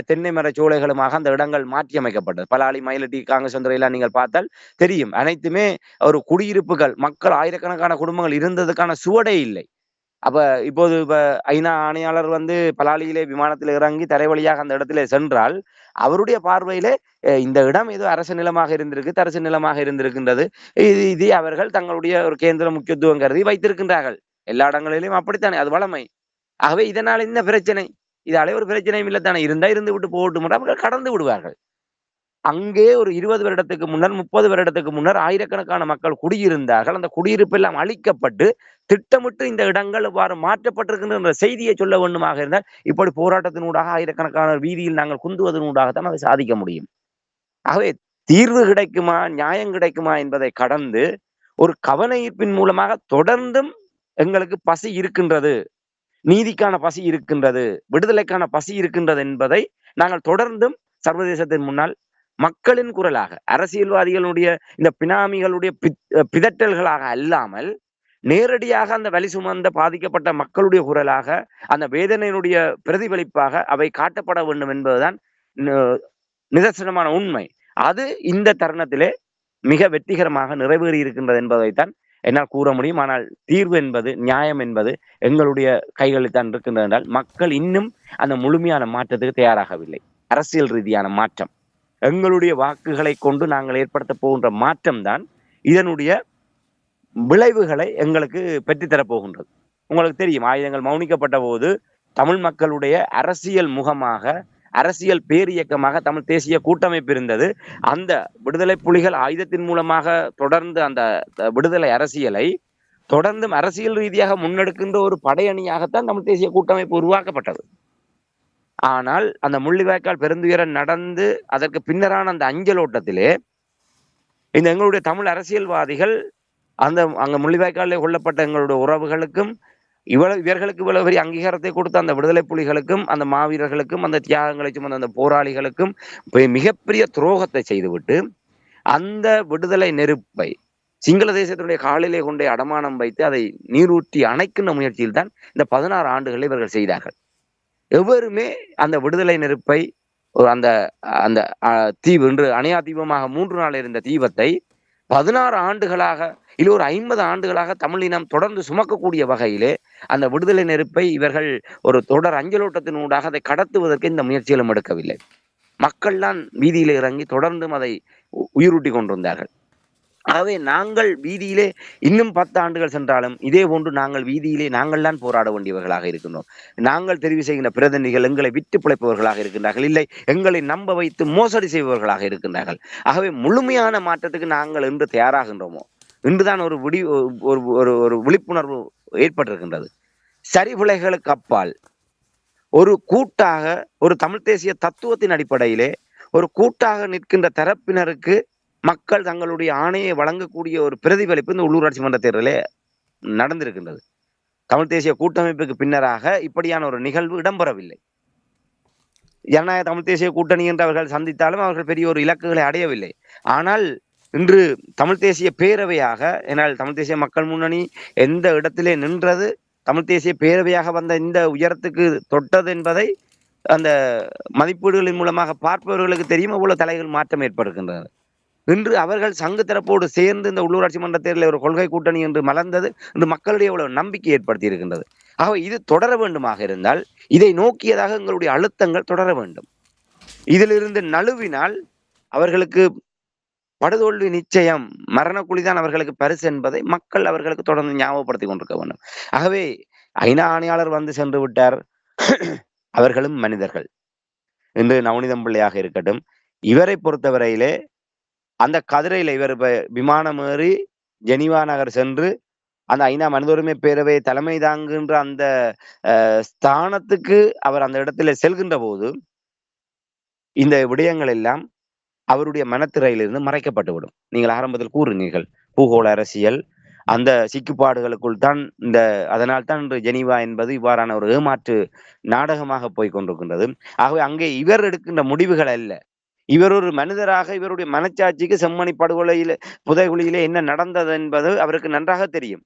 தென்னை மர சோலைகளுமாக அந்த இடங்கள் மாற்றி அமைக்கப்பட்டது. பலாலி, மயிலட்டி, காங்கேசந்துறையெல்லாம் நீங்கள் பார்த்தால் தெரியும், அனைத்துமே ஒரு குடியிருப்புகள், மக்கள் ஆயிரக்கணக்கான குடும்பங்கள் இருந்ததுக்கான சுவடே இல்லை. அப்ப இப்போது ஐநா ஆணையாளர் பலாலியிலே விமானத்தில் இறங்கி தரை வழியாக அந்த இடத்திலே சென்றால் அவருடைய பார்வையிலே இந்த இடம் ஏதோ அரசு நிலமாக இருந்திருக்கு, தரசு நிலமாக இருந்திருக்கின்றது, இது அவர்கள் தங்களுடைய ஒரு கேந்திர முக்கியத்துவம் கருதி வைத்திருக்கின்றார்கள். எல்லா இடங்களிலும் அப்படித்தானே, அது வளமை. ஆகவே இதனால் என்ன பிரச்சனை? இதாலே ஒரு பிரச்சனையும் இல்லைத்தானே, இருந்தா இருந்து விட்டு போகட்டும், அவர்கள் கடந்து விடுவார்கள். அங்கே ஒரு 20 வருடத்துக்கு முன்னர் 30 வருடத்துக்கு முன்னர் ஆயிரக்கணக்கான மக்கள் குடியிருந்தார்கள். அந்த குடியிருப்பு எல்லாம் அழிக்கப்பட்டு திட்டமிட்டு இந்த இடங்கள் இவ்வாறு மாற்றப்பட்டிருக்கின்ற செய்தியை சொல்ல வேண்டுமாக இருந்தால் இப்படி போராட்டத்தினூடாக ஆயிரக்கணக்கான வீதியில் நாங்கள் குந்துவதனூடாகத்தான் அதை சாதிக்க முடியும். ஆகவே தீர்வு கிடைக்குமா, நியாயம் கிடைக்குமா என்பதை கடந்து ஒரு கவன ஈர்ப்பின் மூலமாக தொடர்ந்தும் எங்களுக்கு பசி இருக்கின்றது, நீதிக்கான பசி இருக்கின்றது, விடுதலைக்கான பசி இருக்கின்றது என்பதை நாங்கள் தொடர்ந்தும் சர்வதேசத்தின் முன்னால் மக்களின் குரலாக, அரசியல்வாதிகளுடைய இந்த பினாமிகளுடைய பிதற்றல்களாக அல்லாமல் நேரடியாக அந்த வலி சுமந்த பாதிக்கப்பட்ட மக்களுடைய குரலாக, அந்த வேதனையினுடைய பிரதிபலிப்பாக அவை காட்டப்பட வேண்டும் என்பதுதான் நிதர்சனமான உண்மை. அது இந்த தருணத்திலே மிக வெற்றிகரமாக நிறைவேறி இருக்கின்றது என்பதைத்தான் என்னால் கூற முடியும். ஆனால் தீர்வு என்பது, நியாயம் என்பது எங்களுடைய கைகளில் தான் இருக்கின்றது என்றால் மக்கள் இன்னும் அந்த முழுமையான மாற்றத்துக்கு தயாராகவில்லை. அரசியல் ரீதியான மாற்றம், எங்களுடைய வாக்குகளை கொண்டு நாங்கள் ஏற்படுத்த போகின்ற மாற்றம் தான் இதனுடைய விளைவுகளை எங்களுக்கு பெற்றுத்தரப் போகின்றது. உங்களுக்கு தெரியும், ஆயுதங்கள் மௌனிக்கப்பட்ட போது தமிழ் மக்களுடைய அரசியல் முகமாக, அரசியல் பேரியக்கமாக தமிழ் தேசிய கூட்டமைப்பு இருந்தது. அந்த விடுதலை புலிகள் ஆயுதத்தின் மூலமாக தொடர்ந்து அந்த விடுதலை அரசியலை தொடர்ந்தும் அரசியல் ரீதியாக முன்னெடுக்கின்ற ஒரு படையணியாகத்தான் தமிழ் தேசிய கூட்டமைப்பு உருவாக்கப்பட்டது. ஆனால் அந்த முள்ளிவாய்க்கால் பெருந்துயரம் நடந்து அதற்கு பின்னரான அந்த அஞ்சலோட்டத்திலே இந்த எங்களுடைய தமிழ் அரசியல்வாதிகள் அங்க முள்ளிவாய்க்காலில் கொல்லப்பட்ட எங்களுடைய உறவுகளுக்கும் இவர்களுக்கு இவ்வளவு பெரிய அங்கீகாரத்தை கொடுத்த அந்த விடுதலை புலிகளுக்கும், அந்த மாவீரர்களுக்கும், அந்த தியாகங்களை சுமந்த அந்த போராளிகளுக்கும் மிகப்பெரிய துரோகத்தை செய்துவிட்டு அந்த விடுதலை நெருப்பை சிங்கள தேசத்தினுடைய காலிலே கொண்டே அடமானம் வைத்து அதை நீரூற்றி அணைக்கின்ற முயற்சியில் தான் இந்த 16 ஆண்டுகளில் இவர்கள் செய்தார்கள். எவருமே அந்த விடுதலை நெருப்பை அந்த அந்த தீவு இன்று அணையா தீபமாக 3 நாள் இருந்த தீபத்தை 16 ஆண்டுகளாக இல்லை ஒரு 50 ஆண்டுகளாக தமிழினம் தொடர்ந்து சுமக்கக்கூடிய வகையிலே அந்த விடுதலை நெருப்பை இவர்கள் ஒரு தொடர் அஞ்சலோட்டத்தினூடாக அதை கடத்துவதற்கு இந்த முயற்சிகளும் எடுக்கவில்லை. மக்கள் தான் வீதியிலே இறங்கி தொடர்ந்தும் அதை உயிரூட்டி கொண்டிருந்தார்கள். ஆகவே நாங்கள் வீதியிலே இன்னும் 10 ஆண்டுகள் சென்றாலும் இதே போன்று நாங்கள் வீதியிலே நாங்கள் தான் போராட வேண்டியவர்களாக இருக்கின்றோம். நாங்கள் தெரிவு செய்கின்ற பிரதிநிதிகள் எங்களை விட்டு பிழைப்பவர்களாக இருக்கின்றார்கள், இல்லை எங்களை நம்ப வைத்து மோசடி செய்பவர்களாக இருக்கின்றார்கள். ஆகவே முழுமையான மாற்றத்துக்கு நாங்கள் என்று தயாராகின்றோமோ இன்றுதான் ஒரு ஒரு விழிப்புணர்வு ஏற்பட்டிருக்கின்றது. சரிவிலைகளுக்கு அப்பால் ஒரு கூட்டாக ஒரு தமிழ் தேசிய தத்துவத்தின் அடிப்படையிலே ஒரு கூட்டாக நிற்கின்ற தரப்பினருக்கு மக்கள் தங்களுடைய ஆணையை வழங்கக்கூடிய ஒரு பிரதிபலிப்பு இந்த உள்ளூராட்சி மன்ற தேர்தலே நடந்திருக்கின்றது. தமிழ் தேசிய கூட்டமைப்புக்கு பின்னராக இப்படியான ஒரு நிகழ்வு இடம்பெறவில்லை. ஜனநாயக தமிழ் தேசிய கூட்டணி என்று அவர்கள் சந்தித்தாலும் அவர்கள் பெரிய ஒரு இலக்குகளை அடையவில்லை. ஆனால் இன்று தமிழ் தேசிய பேரவையாக, என்னால் தமிழ் தேசிய மக்கள் முன்னணி எந்த இடத்திலே நின்றது, தமிழ் தேசிய பேரவையாக வந்த இந்த உயரத்துக்கு தொட்டது என்பதை அந்த மதிப்பீடுகளின் மூலமாக பார்ப்பவர்களுக்கு தெரியும். அவ்வளவு தலைகள் மாற்றம் ஏற்படுகின்றன. இன்று அவர்கள் சங்கு தரப்போடு சேர்ந்து இந்த உள்ளூராட்சி மன்ற தேர்தலில் ஒரு கொள்கை கூட்டணி என்று மலர்ந்தது இன்று மக்களிடையே எவ்வளவு நம்பிக்கை ஏற்படுத்தி இருக்கின்றது. ஆகவே இது தொடர வேண்டுமாக இருந்தால் இதை நோக்கியதாக எங்களுடைய அழுத்தங்கள் தொடர வேண்டும். இதிலிருந்து நழுவினால் அவர்களுக்கு படுதோல்வி நிச்சயம், மரணக்குழிதான் அவர்களுக்கு பரிசு என்பதை மக்கள் அவர்களுக்கு தொடர்ந்து ஞாபகப்படுத்திக் கொண்டிருக்க வேண்டும். ஆகவே ஐநா ஆணையாளர் வந்து சென்று விட்டார். அவர்களும் மனிதர்கள். இன்று நவநீதம் பிள்ளையாக இருக்கட்டும், இவரை பொறுத்தவரையிலே அந்த கதிரையில இவர் விமானம் ஏறி ஜெனீவா நகர் சென்று அந்த ஐநா மனித உரிமை பேரவை தலைமை தாங்குகின்ற அந்த ஸ்தானத்துக்கு அவர் அந்த இடத்துல செல்கின்ற போது இந்த விடயங்கள் எல்லாம் அவருடைய மனத்திரையிலிருந்து மறைக்கப்பட்டுவிடும். நீங்கள் ஆரம்பத்தில் கூறினீர்கள், பூகோள அரசியல் அந்த சிக்குப்பாடுகளுக்குள் தான் அதனால் தான் இன்று ஜெனீவா என்பது இவ்வாறான ஒரு ஏமாற்று நாடகமாக போய் கொண்டிருக்கின்றது. ஆகவே அங்கே இவர் எடுக்கின்ற முடிவுகள் அல்ல, இவர் ஒரு மனிதராக இவருடைய மனச்சாட்சிக்கு செம்மணி புதைகுழியிலே என்ன நடந்தது என்பது அவருக்கு நன்றாக தெரியும்.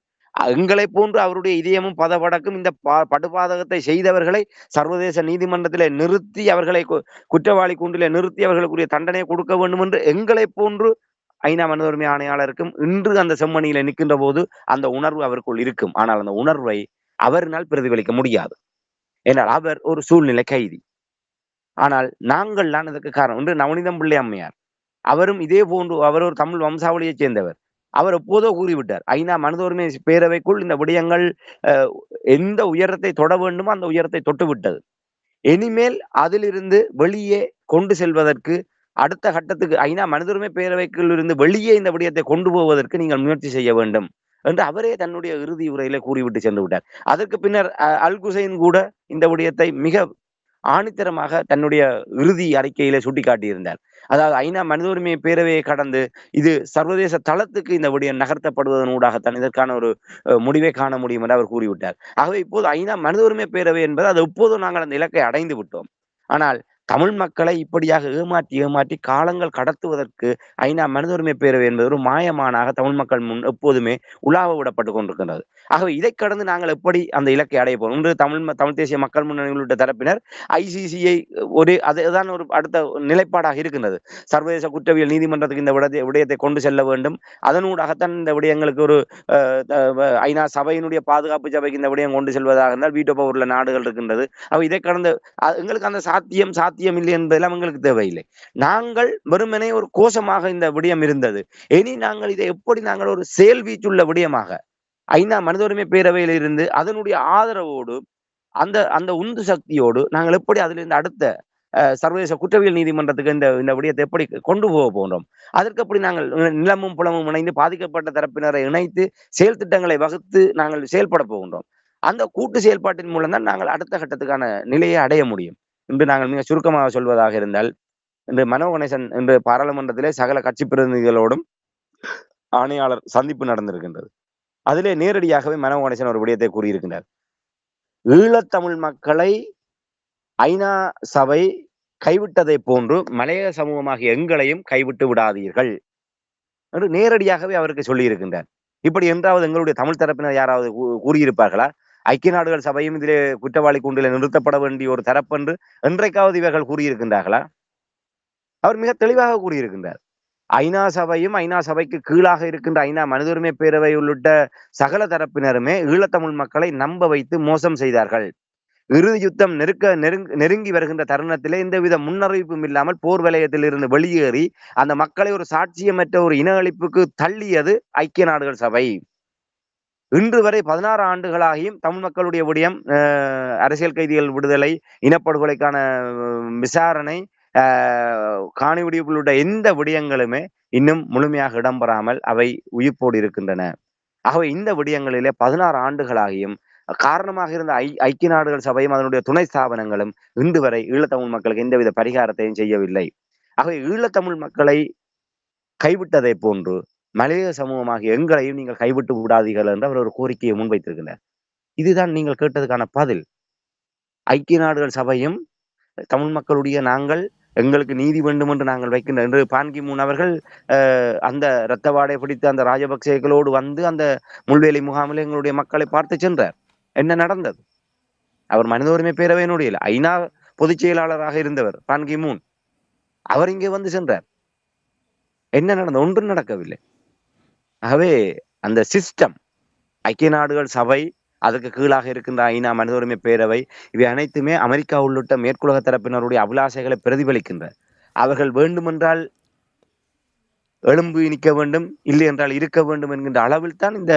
எங்களை போன்று அவருடைய இதயமும் பதபடக்கும் இந்த படுபாதகத்தை செய்தவர்களை சர்வதேச நீதிமன்றத்திலே நிறுத்தி அவர்களை குற்றவாளி கூண்டிலே நிறுத்தி அவர்களுக்குரிய தண்டனை கொடுக்க வேண்டும் என்று எங்களை போன்று ஐநா மனித உரிமை ஆணையாளருக்கும் இன்று அந்த செம்மணியில நிற்கின்ற போது அந்த உணர்வு அவருக்குள் இருக்கும். ஆனால் அந்த உணர்வை அவரினால் பிரதிபலிக்க முடியாது. ஏனால் அவர் ஒரு சூழ்நிலை கைதி. ஆனால் நாங்கள் தான் இதற்கு காரணம். இன்று நவநீதம் பிள்ளை அம்மையார் அவரும் இதே போன்று, அவர் ஒரு தமிழ் வம்சாவளியைச் சேர்ந்தவர். அவர் எப்போதோ கூறிவிட்டார், ஐநா மனித உரிமை பேரவைக்குள் இந்த விடயங்கள் எந்த உயரத்தை தொட வேண்டுமோ அந்த உயரத்தை தொட்டு விட்டது. இனிமேல் அதிலிருந்து வெளியே கொண்டு செல்வதற்கு, அடுத்த கட்டத்துக்கு ஐநா மனித உரிமை பேரவைக்குள் இருந்து வெளியே இந்த விடயத்தை கொண்டு போவதற்கு நீங்கள் முயற்சி செய்ய வேண்டும் என்று அவரே தன்னுடைய இறுதி உரையில கூறிவிட்டு சென்று விட்டார். அதற்கு பின்னர் அல் குசைன் கூட இந்த விடயத்தை மிக ஆணித்தரமாக தன்னுடைய இறுதி அறிக்கையில சுட்டிக்காட்டியிருந்தார். அதாவது ஐநா மனித உரிமை பேரவையை கடந்து இது சர்வதேச தளத்துக்கு இந்த விடயம் நகர்த்தப்படுவதன் ஊடாகத்தான் இதற்கான ஒரு முடிவை காண முடியும் என்று அவர் கூறிவிட்டார். ஆகவே இப்போது ஐநா மனித உரிமை பேரவை என்பது அது எப்போதும் நாங்கள் அந்த இலக்கை அடைந்து விட்டோம். ஆனால் தமிழ் மக்களை இப்படியாக ஏமாற்றி காலங்கள் கடத்துவதற்கு ஐநா மனித உரிமை பேரவை என்பது ஒரு மாயமானாக தமிழ் மக்கள் முன் எப்போதுமே உலாவ விடப்பட்டு கொண்டிருக்கின்றது. ஆகவே இதை கடந்து நாங்கள் எப்படி அந்த இலக்கை அடைய போறோம்? இன்று தமிழ் தேசிய மக்கள் முன்னணி உள்ளிட்ட தரப்பினர் ஐசிசியை அதுதான் ஒரு அடுத்த நிலைப்பாடாக இருக்கின்றது. சர்வதேச குற்றவியல் நீதிமன்றத்துக்கு இந்த விடயத்தை கொண்டு செல்ல வேண்டும். அதனூடாகத்தான் இந்த விடயங்களுக்கு ஒரு ஐநா சபையினுடைய பாதுகாப்பு சபைக்கு இந்த விடயம் கொண்டு செல்வதாக இருந்தால் வீட்டோ பவர்ல நாடுகள் இருக்கின்றது. அவ இதை கடந்து எங்களுக்கு அந்த சாத்தியம் இல்லை என்பதெல்லாம் எங்களுக்கு தேவையில்லை. நாங்கள் வெறுமனே ஒரு கோஷமாக இந்த விடயம் இருந்தது. இனி நாங்கள் இதை எப்படி நாங்கள் ஒரு செயல்வீச்சுள்ள விடயமாக ஐநா மனித உரிமை பேரவையில் இருந்து அதனுடைய ஆதரவோடு அந்த உந்து சக்தியோடு நாங்கள் எப்படி அதிலிருந்து அடுத்த சர்வதேச குற்றவியல் நீதிமன்றத்துக்கு இந்த விடயத்தை எப்படி கொண்டு போக போன்றோம்? அதற்கு எப்படி நாங்கள் நிலமும் புலமும் இணைந்து பாதிக்கப்பட்ட தரப்பினரை இணைத்து செயல் திட்டங்களை வகுத்து நாங்கள் செயல்பட போகின்றோம். அந்த கூட்டு செயல்பாட்டின் மூலம் தான் நாங்கள் அடுத்த கட்டத்துக்கான நிலையை அடைய முடியும். இன்று நாங்கள் மிக சுருக்கமாக சொல்வதாக இருந்தால், இன்று மனோ கணேசன் இன்று பாராளுமன்றத்திலே சகல கட்சி பிரதிநிதிகளோடும் ஆணையாளர் சந்திப்பு நடந்திருக்கின்றது. அதிலே நேரடியாகவே மனோ கணேசன் ஒரு விடயத்தை கூறியிருக்கின்றார். ஈழத்தமிழ் மக்களை ஐநா சபை கைவிட்டதை போன்று மலையக சமூகமாகிய எங்களையும் கைவிட்டு விடாதீர்கள் என்று நேரடியாகவே அவருக்கு சொல்லியிருக்கின்றார். இப்படி என்றாவது எங்களுடைய தமிழ் தரப்பினர் யாராவது கூறியிருப்பார்களா? ஐக்கிய நாடுகள் சபையும் இதிலே குற்றவாளி கூண்டிலே நிறுத்தப்பட வேண்டிய ஒரு தரப்பென்று என்றைக்காவது இவர்கள் கூறியிருக்கின்றார்களா? அவர் மிக தெளிவாக கூறியிருக்கின்றார். ஐநா சபையும் ஐநா சபைக்கு கீழாக இருக்கின்ற ஐநா மனித உரிமை பேரவை உள்ளிட்ட சகல தரப்பினருமே ஈழத்தமிழ் மக்களை நம்ப வைத்து மோசம் செய்தார்கள். இறுதி யுத்தம் நெருங்கி வருகின்ற தருணத்திலே எந்தவித முன்னறிவிப்பும் இல்லாமல் போர் வலயத்தில் இருந்து வெளியேறி அந்த மக்களை ஒரு சாட்சியமற்ற ஒரு இன அழிப்புக்கு தள்ளியது ஐக்கிய நாடுகள் சபை. இன்று வரை 16 ஆண்டுகளாகியும் தமிழ் மக்களுடைய விடயம், அரசியல் கைதிகள் விடுதலை, இனப்படுகொலைக்கான விசாரணை, காணி விடுவிப்புள்ள எந்த விடயங்களுமே இன்னும் முழுமையாக இடம்பெறாமல் அவை உயிர்ப்போடு இருக்கின்றன. ஆகவே இந்த விடயங்களிலே 16 ஆண்டுகளாகியும் காரணமாக இருந்த ஐக்கிய நாடுகள் சபையும் அதனுடைய துணை ஸ்தாபனங்களும் இன்று வரை ஈழத்தமிழ் மக்களுக்கு எந்தவித பரிகாரத்தையும் செய்யவில்லை. ஆகவே ஈழத்தமிழ் மக்களை கைவிட்டதை போன்று மலையக சமூகமாகிய எங்களையும் நீங்கள் கைவிட்டு விடாதீர்கள் என்று அவர் ஒரு கோரிக்கையை முன்வைத்திருக்கிறார். இதுதான் நீங்கள் கேட்டதுக்கான பதில். ஐக்கிய நாடுகள் சபையும் தமிழ் மக்களுடைய நாங்கள் எங்களுக்கு நீதி வேண்டும் என்று நாங்கள் வைக்கின்ற என்று பான் கி மூன் அவர்கள் அந்த இரத்த வாடை பிடித்து அந்த ராஜபக்சேகளோடு வந்து அந்த முள்வேலி முகாமில் எங்களுடைய மக்களை பார்த்து சென்றார். என்ன நடந்தது? அவர் மனித உரிமை பேரவையினுடைய ஐநா பொதுச் செயலாளராக இருந்தவர் பான் கி மூன். அவர் இங்கே வந்து சென்றார். என்ன நடந்தது? ஒன்றும் நடக்கவில்லை. ஆகவே அந்த சிஸ்டம், ஐக்கிய நாடுகள் சபை, அதுக்கு கீழாக இருக்கின்ற ஐநா மனித உரிமை பேரவை, இவை அனைத்துமே அமெரிக்கா உள்ளிட்ட மேற்குலக தரப்பினருடைய அபிலாசைகளை பிரதிபலிக்கின்ற, அவர்கள் வேண்டுமென்றால் எழும்பி நிற்க வேண்டும், இல்லை என்றால் இருக்க வேண்டும் என்கின்ற அளவில் தான் இந்த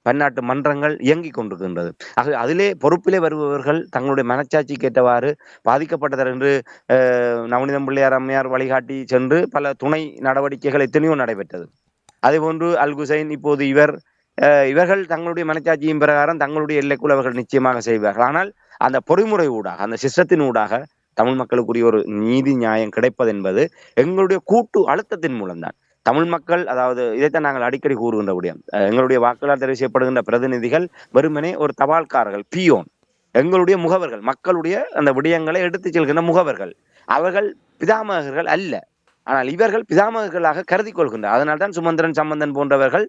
பன்னாட்டு மன்றங்கள் இயங்கிக் கொண்டிருக்கின்றது. ஆக அதிலே பொறுப்பிலே வருபவர்கள் தங்களுடைய மனச்சாட்சிக்கு ஏற்றவாறு பாதிக்கப்பட்டனர் என்று நவநீதம் பிள்ளையார் அம்மையார் வழிகாட்டி சென்று பல துணை நடவடிக்கைகள் எத்தனையோ நடைபெற்றது. அதே போன்று அல் குசைன், இப்போது இவர்கள் தங்களுடைய மனச்சாட்சியின் பிரகாரம் தங்களுடைய எல்லைக்குள் அவர்கள் நிச்சயமாக செய்வார்கள். ஆனால் அந்த பொறிமுறை ஊடாக, அந்த சிஸ்டத்தின் ஊடாக தமிழ் மக்களுக்குரிய ஒரு நீதி நியாயம் கிடைப்பது என்பது எங்களுடைய கூட்டு அழுத்தத்தின் மூலம்தான். தமிழ் மக்கள், அதாவது இதைத்தான் நாங்கள் அடிக்கடி கூறுகின்ற விடயம், எங்களுடைய வாக்காளர் தெரிவு செய்யப்படுகின்ற பிரதிநிதிகள் வெறுமனே ஒரு தபால்காரர்கள், பியோன், எங்களுடைய முகவர்கள், மக்களுடைய அந்த விடயங்களை எடுத்து செல்கின்ற முகவர்கள். அவர்கள் பிதாமகர்கள் அல்ல. ஆனால் இவர்கள் பிதாமகர்களாக கருதி கொள்கின்றனர். அதனால்தான் சுமந்திரன், சம்பந்தன் போன்றவர்கள்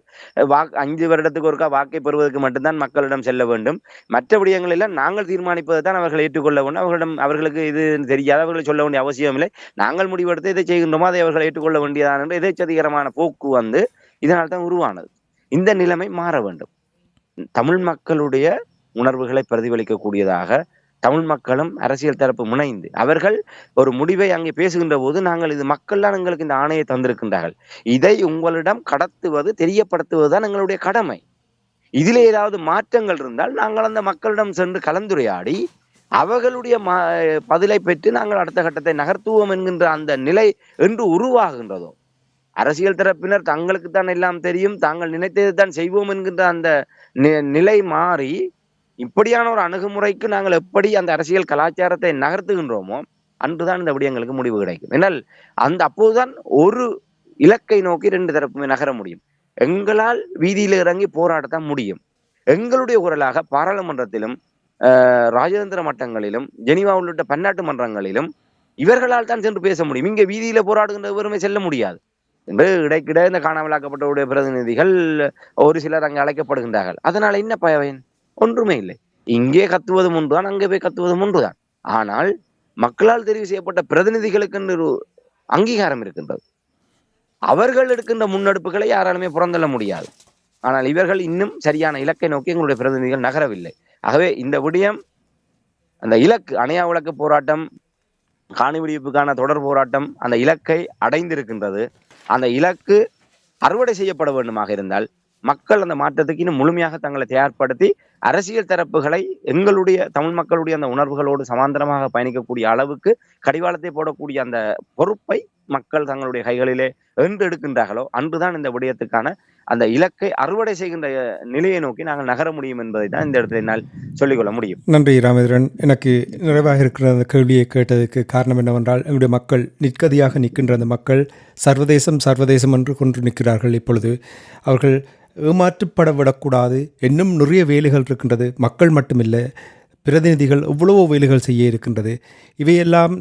5 வருடத்துக்கு ஒருக்கா வாக்கை பெறுவதற்கு மட்டும்தான் மக்களிடம் செல்ல வேண்டும். மற்ற விடயங்களெல்லாம் நாங்கள் தீர்மானிப்பதை தான் அவர்கள் ஏற்றுக்கொள்ள வேண்டும். அவர்களுக்கு இது தெரியாது, அவர்களை சொல்ல வேண்டிய அவசியம் இல்லை. நாங்கள் முடிவெடுத்து இதை செய்கின்றோமோ அதை அவர்கள் ஏற்றுக்கொள்ள வேண்டியதான் என்ற எதேச்சதிகரமான போக்கு வந்து இதனால் தான் உருவானது. இந்த நிலைமை மாற வேண்டும். தமிழ் மக்களுடைய உணர்வுகளை பிரதிபலிக்கக்கூடியதாக தமிழ் மக்களும் அரசியல் தரப்பு முனைந்து அவர்கள் ஒரு முடிவை அங்கே பேசுகின்ற போது, நாங்கள் இது மக்கள் தான் எங்களுக்கு இந்த ஆணையை தந்திருக்கின்றார்கள், இதை உங்களிடம் கடத்துவது, தெரியப்படுத்துவதுதான் எங்களுடைய கடமை. இதிலே ஏதாவது மாற்றங்கள் இருந்தால் நாங்கள் அந்த மக்களிடம் சென்று கலந்துரையாடி அவர்களுடைய பதிலை பெற்று நாங்கள் அடுத்த கட்டத்தை நகர்த்துவோம் என்கின்ற அந்த நிலை என்று உருவாகின்றதோ, அரசியல் தரப்பினர் தங்களுக்கு தான் எல்லாம் தெரியும், தாங்கள் நினைத்ததை தான் செய்வோம் என்கின்ற அந்த நிலை மாறி இப்படியான ஒரு அணுகுமுறைக்கு நாங்கள் எப்படி அந்த அரசியல் கலாச்சாரத்தை நகர்த்துகின்றோமோ அன்றுதான் இந்த விடயங்களுக்கு முடிவு கிடைக்கும். என்னால் அப்போதுதான் ஒரு இலக்கை நோக்கி 2 தரப்புமே நகர முடியும். எங்களால் வீதியில இறங்கி போராடத்தான் முடியும். எங்களுடைய குரலாக பாராளுமன்றத்திலும் ராஜதந்திர மட்டங்களிலும் ஜெனீவா உள்ளிட்ட பன்னாட்டு மன்றங்களிலும் இவர்களால் தான் சென்று பேச முடியும். இங்கே வீதியில போராடுகின்றவருமே செல்ல முடியாது என்று இடைக்கிட இந்த காணாமலாக்கப்பட்டவருடைய பிரதிநிதிகள் ஒரு சிலர் அங்கே அழைக்கப்படுகின்றார்கள். அதனால என்ன பயன்? ஒன்றுமே இல்லை. இங்கே கத்துவதும் ஒன்றுதான், அங்கே போய் கத்துவதும் ஒன்றுதான். ஆனால் மக்களால் தெரிவு செய்யப்பட்ட பிரதிநிதிகளுக்கு ஒரு அங்கீகாரம் இருக்கின்றது. அவர்கள் எடுக்கின்ற முன்னெடுப்புகளை யாராலுமே புறந்தள்ள முடியாது. ஆனால் இவர்கள் இன்னும் சரியான இலக்கை நோக்கி எங்களுடைய பிரதிநிதிகள் நகரவில்லை. ஆகவே இந்த விடயம், அந்த இலக்கு, அணையா விளக்கு போராட்டம், காணி விடுவிப்புக்கான தொடர் போராட்டம் அந்த இலக்கை அடைந்திருக்கின்றது. அந்த இலக்கு அறுவடை செய்யப்பட வேண்டுமாக இருந்தால் மக்கள் அந்த மாற்றத்துக்கு இன்னும் முழுமையாக தங்களை தயார்படுத்தி அரசியல் தரப்புகளை எங்களுடைய தமிழ் மக்களுடைய அந்த உணர்வுகளோடு சமாந்தரமாக பயணிக்கக்கூடிய அளவுக்கு கடிவாளத்தை போடக்கூடிய அந்த பொறுப்பை மக்கள் தங்களுடைய கைகளிலே என்று எடுக்கின்றார்களோ அன்றுதான் இந்த விடயத்துக்கான அந்த இலக்கை அறுவடை செய்கின்ற நிலையை நோக்கி நாங்கள் நகர முடியும் என்பதை தான் இந்த இடத்துல என்னால் சொல்லிக்கொள்ள முடியும். நன்றி ராமேந்திரன். எனக்கு நிறைவாக இருக்கிற அந்த கேள்வியை கேட்டதுக்கு காரணம் என்னவென்றால், எங்களுடைய மக்கள் நிற்கதியாக நிற்கின்ற அந்த மக்கள் சர்வதேசம் என்று கொண்டு நிற்கிறார்கள். இப்பொழுது அவர்கள் ஏமாற்றப்பட விடக்கூடாது. இன்னும் நிறைய வேலைகள் இருக்கின்றது. மக்கள் மட்டுமில்லை, பிரதிநிதிகள் எவ்வளவோ வேலைகள் செய்ய இருக்கின்றது. இவையெல்லாம்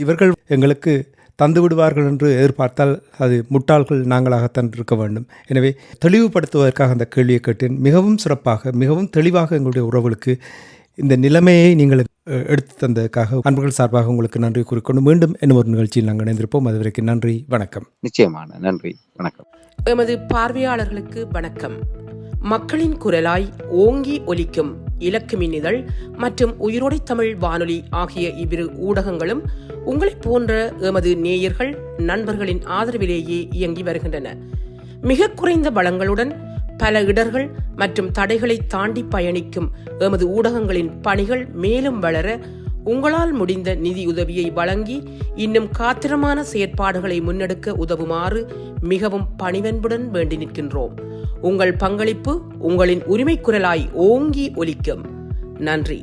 இவர்கள் எங்களுக்கு தந்து விடுவார்கள் என்று எதிர்பார்த்தால் அது முட்டாள்கள் நாங்களாகத்தான் இருக்க வேண்டும். எனவே தெளிவுபடுத்துவதற்காக அந்த கேள்வியை கேட்டேன். மிகவும் சிறப்பாக, மிகவும் தெளிவாக எங்களுடைய உறவுகளுக்கு இந்த நிலைமையை நீங்கள் எடுத்து தந்ததுக்காக அன்புகள் சார்பாக உங்களுக்கு நன்றி கூறிக்கொண்டு மீண்டும் இன்னும் ஒரு நிகழ்ச்சியில் நாங்கள் இணைந்திருப்போம். அதுவரைக்கும் நன்றி, வணக்கம். நிச்சயமான நன்றி, வணக்கம். எமது பார்வையாளர்களுக்கு வணக்கம். மக்களின் குரலாய் ஓங்கி ஒலிக்கும் இலக்கு மின்னிதழ் மற்றும் உயிரோடை தமிழ் வானொலி ஆகிய இவ்விரு ஊடகங்களும் உங்களைப் போன்ற எமது நேயர்கள், நண்பர்களின் ஆதரவிலேயே இயங்கி வருகின்றன. மிக குறைந்த வளங்களுடன் பல இடர்கள் மற்றும் தடைகளை தாண்டி பயணிக்கும் எமது ஊடகங்களின் பணிகள் மேலும் வளர உங்களால் முடிந்த நிதியுதவியை வழங்கி இன்னும் காத்திரமான செயற்பாடுகளை முன்னெடுக்க உதவுமாறு மிகவும் பணிவன்புடன் வேண்டி நிற்கின்றோம். உங்கள் பங்களிப்பு உங்களின் உரிமை குரலாய் ஓங்கி ஒலிக்கும். நன்றி.